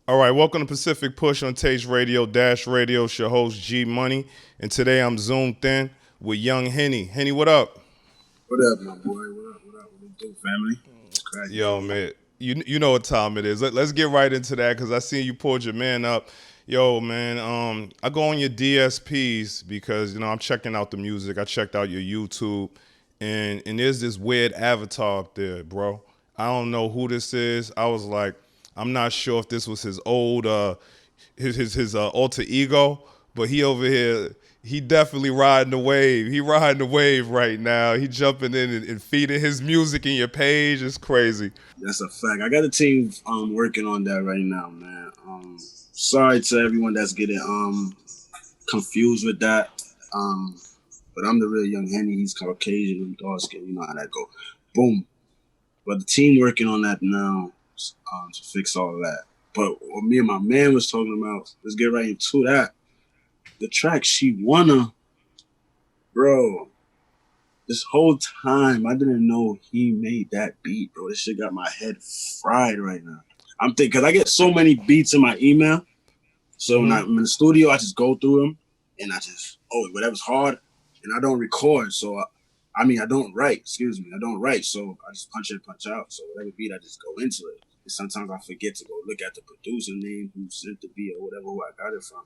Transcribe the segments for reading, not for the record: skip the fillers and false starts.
All right, welcome to Pacific Push on DashRadio. DashRadio, it's your host G Money, and today I'm zoomed in with Yung Henny. Henny, what up? What up, my boy? What up? What up? What you do, family? It's cracking. Yo, man, you know what time it is. Let's get right into that because I seen you pulled your man up. Yo, man, I go on your DSPs because I'm checking out the music. I checked out your YouTube, and there's this weird avatar up there, bro. I don't know who this is. I was like, I'm not sure if this was his old his alter ego, but he over here, he definitely riding the wave. He riding the wave right now. He jumping in and feeding his music in your page. It's crazy. That's a fact. I got a team working on that right now, man. Sorry to everyone that's getting confused with that. But I'm the real Yung Henny. He's Caucasian and dark skin. You know how that go. Boom. But the team working on that now to fix all of that. But what me and my man was talking about, let's get right into that. The track She Wanna, bro. This whole time, I didn't know he made that beat, bro. This shit got my head fried right now. I'm thinking, because I get so many beats in my email. So when I'm in the studio, I just go through them and I just, whatever's hard, and I don't record. So, I don't write, I don't write. So I just punch in, punch out. So whatever beat, I just go into it. And sometimes I forget to go look at the producer name who sent the beat or whatever, who I got it from.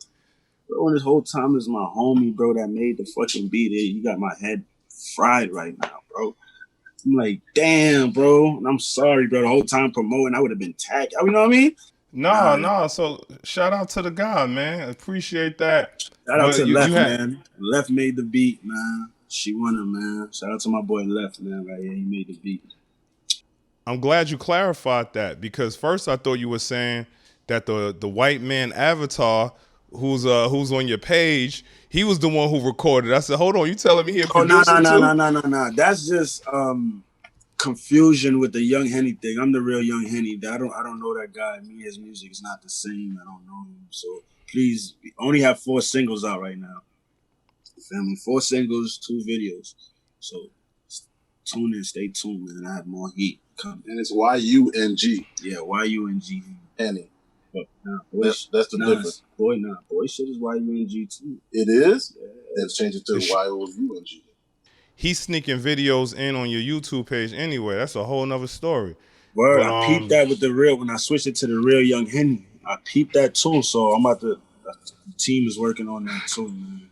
Bro, this whole time is my homie, bro, that made the fucking beat. You got my head fried right now, bro. I'm like, damn, bro. And I'm sorry, bro. The whole time promoting, I would have been tagged. You know what I mean? No. So shout out to the guy, man. Appreciate that. Shout out to Left, man. Left made the beat, man. She Wanna, man. Shout out to my boy Left, man. Right here, he made the beat. I'm glad you clarified that because first I thought you were saying that the white man avatar who's on your page, he was the one who recorded. I said, hold on, you telling me he a producer too? No. That's just confusion with the Yung Henny thing. I'm the real Yung Henny. I don't know that guy. Me, his music is not the same. I don't know him. So please, we only have 4 singles out right now. Family, 4 singles, 2 videos. So tune in, stay tuned, man. I have more heat coming. And it's Y-U-N-G. Yeah, Y-U-N-G. Henny. But that's the difference. Boy shit is Y-U-N-G too. It is? Yeah. Let's change it to Y-O-U-N-G. He's sneaking videos in on your YouTube page anyway. That's a whole nother story. Word, I peeped that with the real, when I switched it to the real Yung Henny. I peeped that too, so I'm about to, the team is working on that too, man.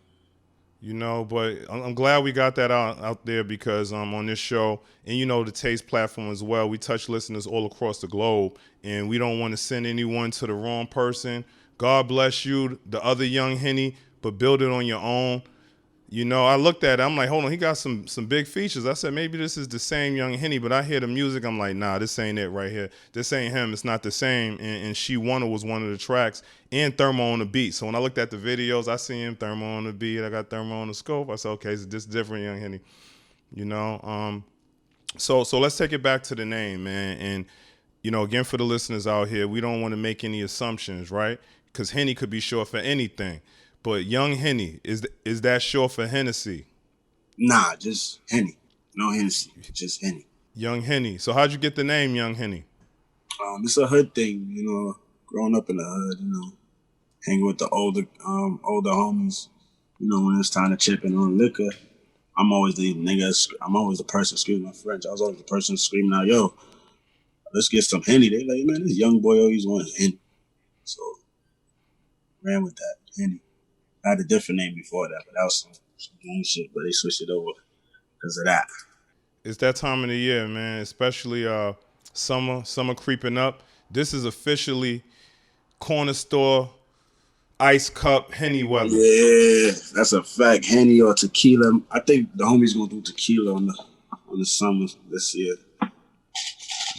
But I'm glad we got that out there because on this show, and the Taste platform as well, we touch listeners all across the globe, and we don't want to send anyone to the wrong person. God bless you, the other Yung Henny, but build it on your own. I looked at it, I'm like, hold on, he got some big features. I said, maybe this is the same Yung Henny, but I hear the music, I'm like, nah, this ain't it right here. This ain't him, it's not the same. And She Wanna was one of the tracks, and Thermo On The Beat. So when I looked at the videos, I see him, Thermo On The Beat, I got Thermo on the scope. I said, okay, so this different Yung Henny. So let's take it back to the name, man. And, again, for the listeners out here, we don't want to make any assumptions, right? Because Henny could be short for anything. But Yung Henny, is that short for Hennessy? Nah, just Henny. No Hennessy, just Henny. Yung Henny. So how'd you get the name Yung Henny? It's a hood thing, growing up in the hood, hanging with the older homies, when it's time to chip in on liquor. I'm always the person screaming my French. I was always the person screaming out, yo, let's get some Henny. They like, man, this young boy always wants Henny. So ran with that, Henny. I had a different name before that, but that was some gang shit, but they switched it over because of that. It's that time of the year, man, especially summer creeping up. This is officially corner store, ice cup, Henny weather. Yeah, that's a fact. Henny or tequila. I think the homies going to do tequila on the summer this year.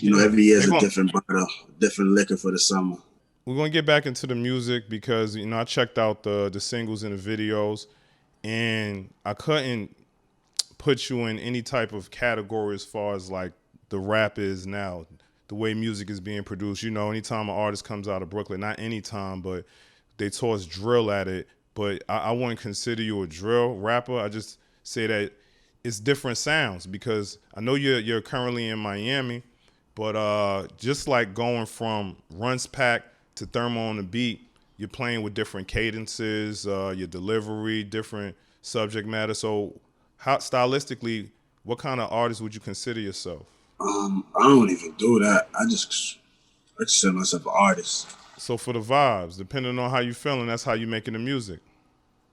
Every year is a different bottle, different liquor for the summer. We're going to get back into the music because, I checked out the singles and the videos, and I couldn't put you in any type of category as far as, like, the rap is now, the way music is being produced. Anytime an artist comes out of Brooklyn, not anytime, but they toss drill at it. But I wouldn't consider you a drill rapper. I just say that it's different sounds because I know you're currently in Miami, but just like going from Runs Pack to Thermo On The Beat, you're playing with different cadences, your delivery, different subject matter. So, how stylistically, what kind of artist would you consider yourself? I don't even do that. I just consider myself an artist. So for the vibes, depending on how you feeling, that's how you making the music.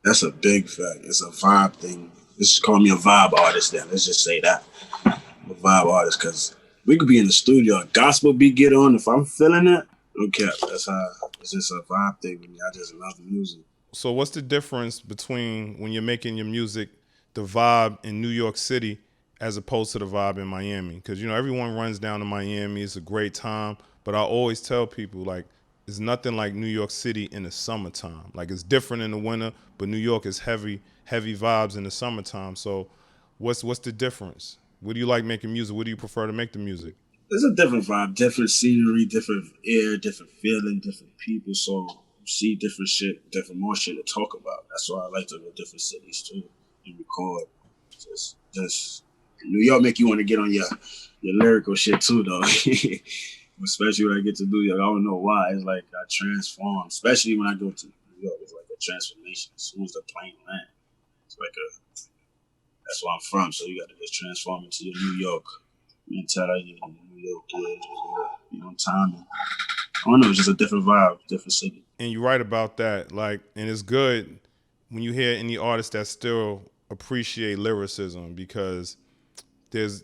That's a big fact. It's a vibe thing. Just call me a vibe artist then. Let's just say that. I'm a vibe artist because we could be in the studio, a gospel beat get on. If I'm feeling it, okay, that's how. It's just a vibe thing with me. I just love music. So what's the difference between when you're making your music, the vibe in New York City as opposed to the vibe in Miami? Because, you know, everyone runs down to Miami. It's a great time. But I always tell people, like, it's nothing like New York City in the summertime. Like, it's different in the winter, but New York is heavy vibes in the summertime. So what's the difference? What do you like making music? What do you prefer to make the music? It's a different vibe, different scenery, different air, different feeling, different people. So you see different shit, different more shit to talk about. That's why I like to go to different cities too and record. Just New York make you want to get on your lyrical shit too, though. Especially when I get to New York, I don't know why. It's like I transform. Especially when I go to New York, it's like a transformation. As soon as the plane lands, it's like that's where I'm from. So you got to just transform into your New York mentality and New York, you know, time. I don't know. It's just a different vibe, different city. And you're right about that. Like, and it's good when you hear any artists that still appreciate lyricism, because there's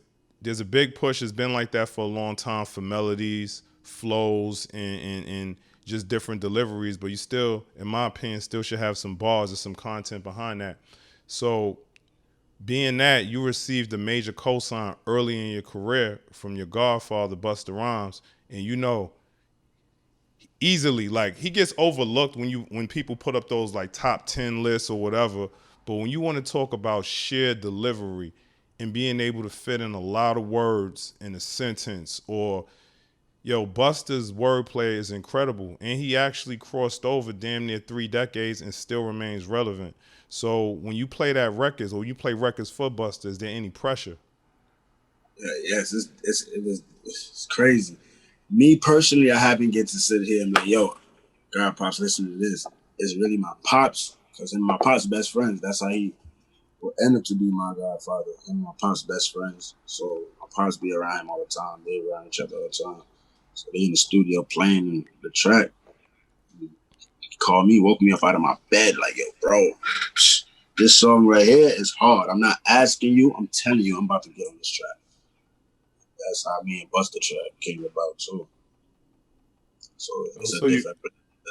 a big push. It's been like that for a long time for melodies, flows, and just different deliveries. But you still, in my opinion, still should have some bars or some content behind that. So being that you received a major cosign early in your career from your godfather, Busta Rhymes, and you know, easily, like, he gets overlooked when people put up those like top 10 lists or whatever. But when you want to talk about sheer delivery and being able to fit in a lot of words in a sentence, or Busta's wordplay is incredible, and he actually crossed over damn near 3 decades and still remains relevant. So when you play that records, or you play records for Busta, is there any pressure? Yeah, yes, it's crazy. Me personally, I haven't get to sit here and be like, yo, God, pops, listen to this. It's really my pops, because him and my pops best friends. That's how he will end up to be my godfather. Him and my pops best friends. So my pops be around him all the time. They around each other all the time. So they in the studio playing the track. He called me, woke me up out of my bed, like, yo, bro, this song right here is hard. I'm not asking you, I'm telling you, I'm about to get on this track. That's how me and Busta track came about too. So it's a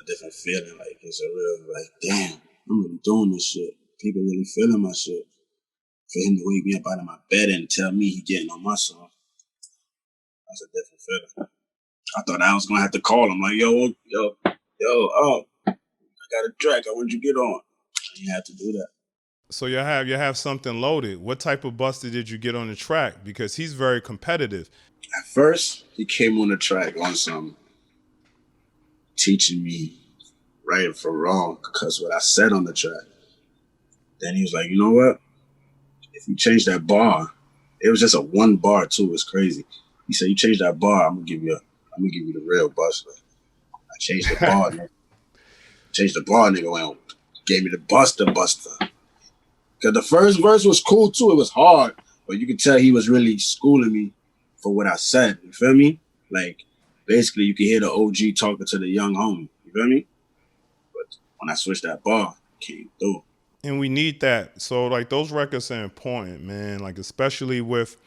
different feeling. Like, it's a real, like, damn, I'm really doing this shit. People really feeling my shit. For him to wake me up out of my bed and tell me he getting on my song, that's a different feeling. I thought I was gonna have to call him, like, yo, I got a track, I want you to get on. You have to do that. So you have something loaded. What type of Busta did you get on the track? Because he's very competitive. At first, he came on the track on some teaching me right from wrong, because what I said on the track. Then he was like, you know what? If you change that bar, it was just a one bar too. It's crazy. He said, you change that bar, I'm gonna give you the real Busta. I changed the bar, nigga. Nigga went, gave me the Busta. Because the first verse was cool too. It was hard, but you could tell he was really schooling me for what I said. You feel me? Like, basically, you could hear the OGee talking to the young homie. You feel me? But when I switched that bar, it came through. And we need that. So, like, those records are important, man. Like, especially with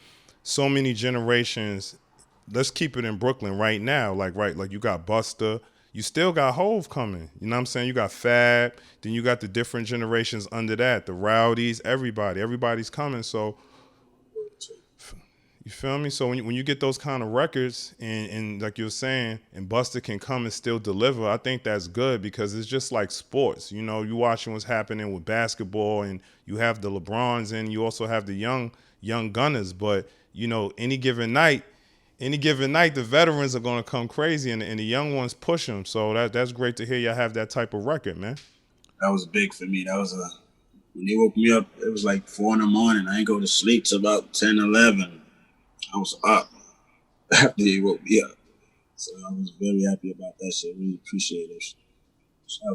so many generations. Let's keep it in Brooklyn right now. Like you got Busta. You still got Hove coming. You know what I'm saying? You got Fab. Then you got the different generations under that. The Rowdies, everybody. Everybody's coming. So, you feel me? So when you get those kind of records and like you were saying, and Busta can come and still deliver, I think that's good, because it's just like sports. You know, you watching what's happening with basketball, and you have the LeBrons, and you also have the young gunners. But, you know, any given night, the veterans are going to come crazy, and the young ones push them. So that's great to hear y'all have that type of record, man. That was big for me. That was when they woke me up, it was like 4 in the morning. I ain't go to sleep till about 10, 11. I was up after they woke me up. So I was very happy about that shit. Really appreciate it. Shout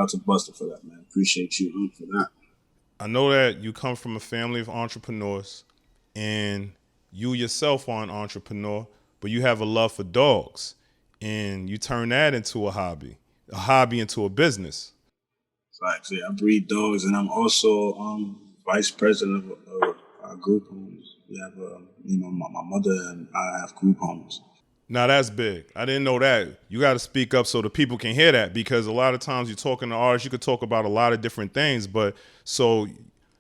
out to Busta for that, man. Appreciate you for that. I know that you come from a family of entrepreneurs, and you yourself are an entrepreneur, but you have a love for dogs, and you turn that into a hobby into a business. Facts. Yeah, I breed dogs, and I'm also vice president of our group homes. We have, my mother and I have group homes. Now that's big. I didn't know that. You got to speak up so the people can hear that, because a lot of times you're talking to artists, you could talk about a lot of different things, but so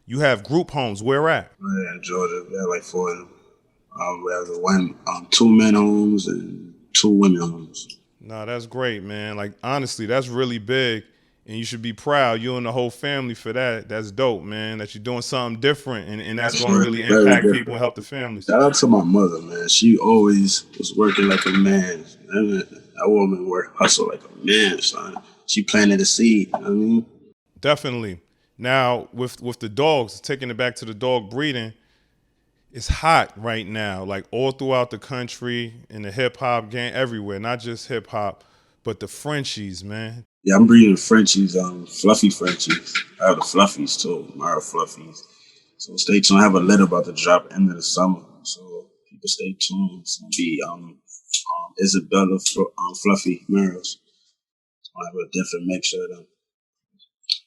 you have group homes. Where at? Yeah, in Georgia, we have like 4 of them. We have the one, 2 men homes and 2 women homes. No, that's great, man. Like, honestly, that's really big, and you should be proud, you and the whole family, for that. That's dope, man, that you're doing something different, and that's going to really impact people and help the families. Shout out to my mother, man. She always was working like a man. That woman hustle like a man, son. She planted a seed, you know what I mean? Definitely. Now, with the dogs, taking it back to the dog breeding, it's hot right now, like all throughout the country, in the hip hop game, everywhere. Not just hip hop, but the Frenchies, man. Yeah, I'm breeding Frenchies, fluffy Frenchies. I have the fluffies too, Mara fluffies. So stay tuned. I have a letter about to drop end of the summer. So people stay tuned. It's gonna be Isabella Fluffy Maros. I have a different mixture of them.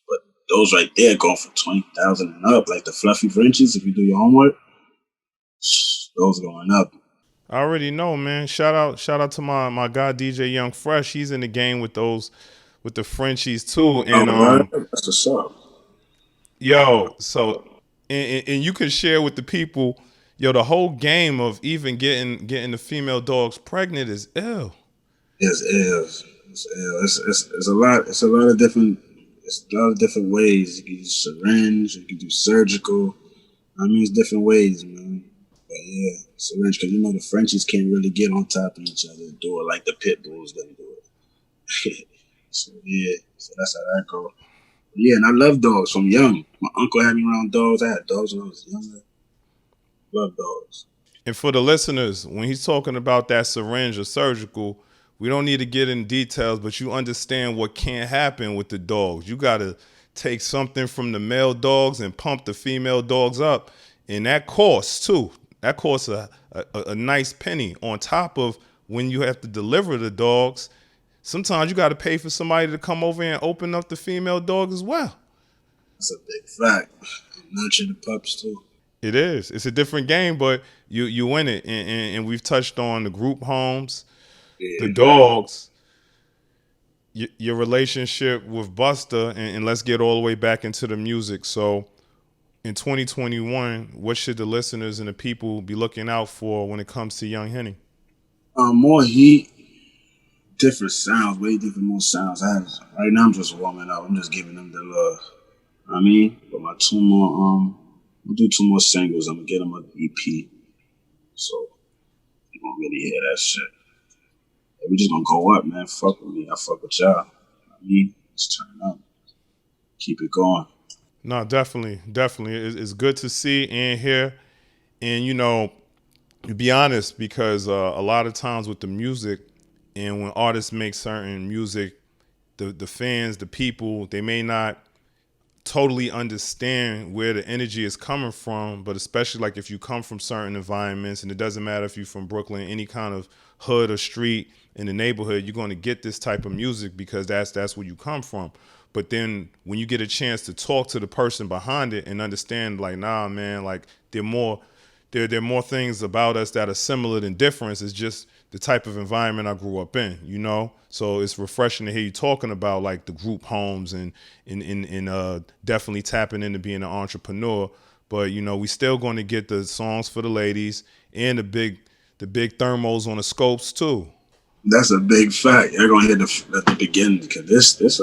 But those right there going for 20,000 and up, like the fluffy Frenchies. If you do your homework, those going up. I already know, man. Shout out to my guy DJ Young Fresh. He's in the game with the Frenchies too. And That's what's up. yo, so and you can share with the people, yo, the whole game of even getting the female dogs pregnant is ill. It's ill. It's ill. It's a lot. It's a lot of different. It's a lot of different ways. You can use syringe. You can do surgical. I mean, it's different ways, man. But yeah, syringe, because you know the Frenchies can't really get on top of each other and do it like the pit bulls them do it. So yeah, so that's how that goes. Yeah, and I love dogs from young. My uncle had me around dogs. I had dogs when I was younger. Love dogs. And for the listeners, when he's talking about that syringe or surgical, we don't need to get in details, but you understand what can't happen with the dogs. You got to take something from the male dogs and pump the female dogs up. And that costs too. That costs a nice penny on top of when you have to deliver the dogs. Sometimes you got to pay for somebody to come over and open up the female dog as well. That's a big fact. Nurture the pups too. It is. It's a different game, but you win it. And we've touched on the group homes, the dogs, your relationship with Busta, and let's get all the way back into the music. So in 2021, what should the listeners and the people be looking out for when it comes to Yung Henny? More heat, different sounds, way different, more sounds. Right now I'm just warming up. I'm just giving them the love. I mean, but my 2 more, I'll do 2 more singles. I'm gonna get them an EP. So you gonna really hear that shit. We just gonna go up, man. Fuck with me. I fuck with y'all. I mean, let's turn up. Keep it going. No, definitely. It's good to see and hear. And, to be honest, because a lot of times with the music, and when artists make certain music, the fans, the people, they may not totally understand where the energy is coming from, but especially like if you come from certain environments, and it doesn't matter if you're from Brooklyn, any kind of hood or street in the neighborhood, you're going to get this type of music because that's where you come from. But then when you get a chance to talk to the person behind it and understand, like, nah, man, like there are more things about us that are similar than difference. It's just the type of environment I grew up in, So it's refreshing to hear you talking about like the group homes and definitely tapping into being an entrepreneur. But we still going to get the songs for the ladies and the big thermos on the scopes too. That's a big fact. You're gonna hear at the beginning because this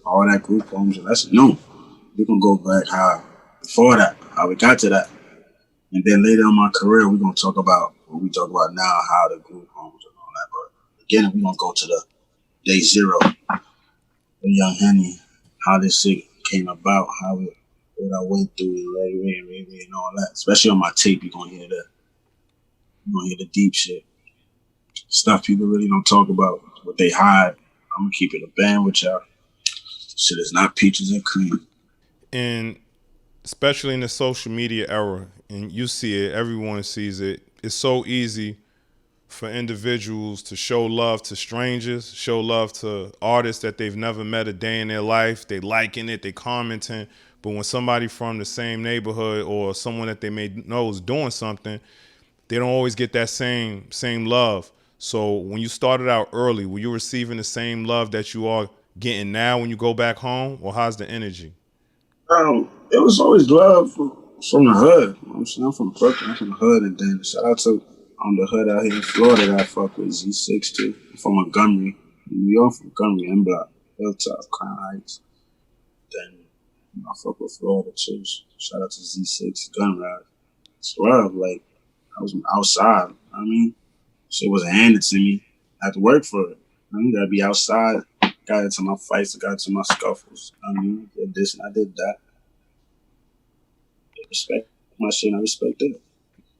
all that group homes. That's new. We're gonna go back before that, how we got to that. And then later in my career, we're going to talk about what we talk about now, how the group homes and all that. But again, we're going to go to the day zero, the Yung Henny, how this shit came about, what I went through and all that. Especially on my tape, you're going to hear the deep shit. stuff people really don't talk about, what they hide. I'm gonna keep it a band with y'all. Shit is not peaches and cream. And especially in the social media era, and you see it, everyone sees it. It's so easy for individuals to show love to strangers, show love to artists that they've never met a day in their life. They liking it, they commenting. But when somebody from the same neighborhood or someone that they may know is doing something, they don't always get that same love. So when you started out early, were you receiving the same love that you are getting now when you go back home, or how's the energy? It was always love from the hood. You know what I'm saying? I'm from Brooklyn, I'm from the hood, and then shout out to the hood out here in Florida that I fuck with, Z6 too. I'm from Montgomery, New York, from Montgomery, M Block, Hilltop, Crown Heights. Then I fuck with Florida too. Shout out to Z6, Gun Ride. It's love, like I was outside. I mean, shit wasn't handed to me. I had to work for it. I mean, gotta be outside. Got into my fights, got into my scuffles. I mean, I did this and I did that. They respect my shit and I respect it.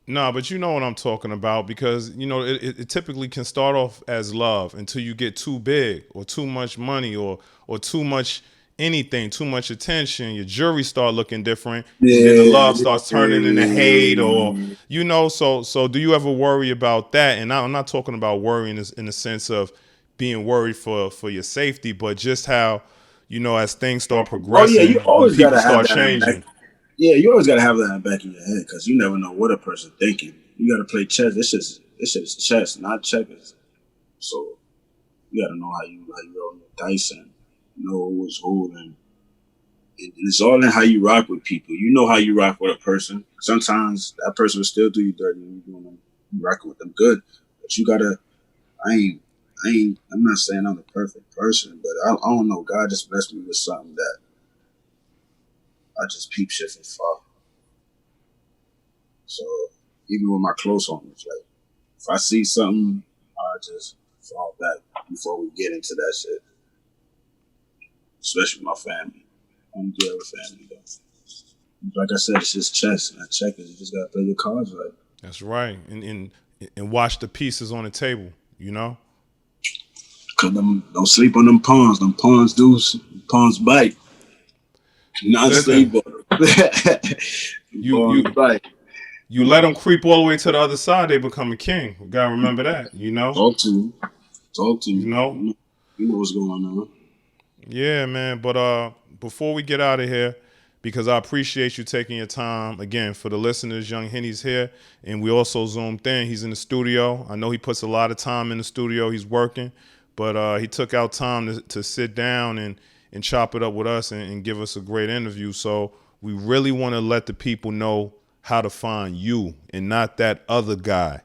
No, but you know what I'm talking about, because, you know, it typically can start off as love until you get too big or too much money or too much anything, too much attention. Your jury start looking different. Yeah, and then the love starts turning into hate, or, you know, so do you ever worry about that? And I'm not talking about worrying in the sense of being worried for your safety, but just how, you know, as things start progressing, oh yeah, you always people gotta have start that changing. Yeah, you always gotta have that in the back of your head because you never know what a person's thinking. You gotta play chess. This shit is chess, not checkers. So you gotta know how you roll your dice and know who's who, and it's all in how you rock with people. You know how you rock with a person. Sometimes that person will still do you dirty when you rocking with them good, but you gotta. I'm not saying I'm the perfect person, but I don't know. God just blessed me with something that I just peep shit from far. So even with my close homies, like if I see something, I just fall back before we get into that shit. Especially with my family. I'm good with family though. Like I said, it's just chess, not checkers. You just gotta play your cards right. That's right, and watch the pieces on the table. You know. Cause don't sleep on them pawns. Them pawns pawns bite. Not Listen, sleep on you bite. you let them creep all the way to the other side, they become a king. You gotta remember that. You know. Talk to me. You know. You know what's going on. Yeah, man. But before we get out of here, because I appreciate you taking your time again for the listeners. Yung Henny's here, and we also zoomed in. He's in the studio. I know he puts a lot of time in the studio. He's working, but he took out time to sit down and chop it up with us and give us a great interview. So we really want to let the people know how to find you and not that other guy.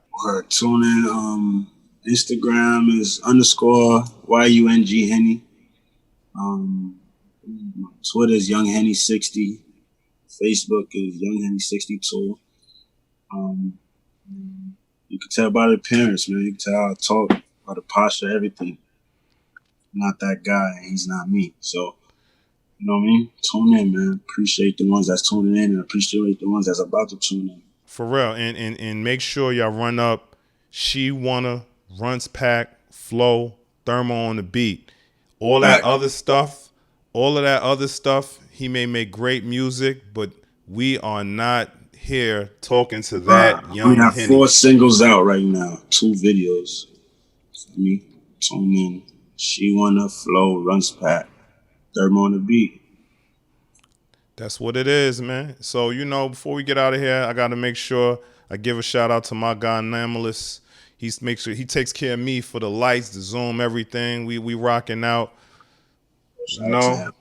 Tune in. Instagram is _YUNG Henny. Twitter is Yung Henny 60. Facebook is Yung Henny 62. You can tell by the appearance, man. You can tell how I talk, by the posture, everything. I'm not that guy, and he's not me. So, you know what I mean? Tune in, man. Appreciate the ones that's tuning in, and appreciate the ones that's about to tune in. For real, and make sure y'all run up She Wanna, Runs Pack, Flow, Thermo on the Beat. All that other stuff, he may make great music, but we are not here talking to that Yung We have Henny. 4 singles out right now, 2 videos. For me, tune in. She Wanna, Flow, Runs Pack, Thermo on the Beat. That's what it is, man. So, you know, before we get out of here, I got to make sure I give a shout out to my guy, Nameless. He takes care of me for the lights, the zoom, everything. We rocking out. Shout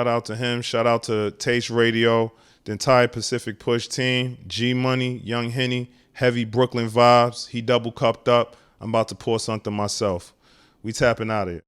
out to him. Shout out to DashRadio, the entire Pacific Push team, G Money, Yung Henny, heavy Brooklyn vibes. He double cupped up. I'm about to pour something myself. We tapping out of it.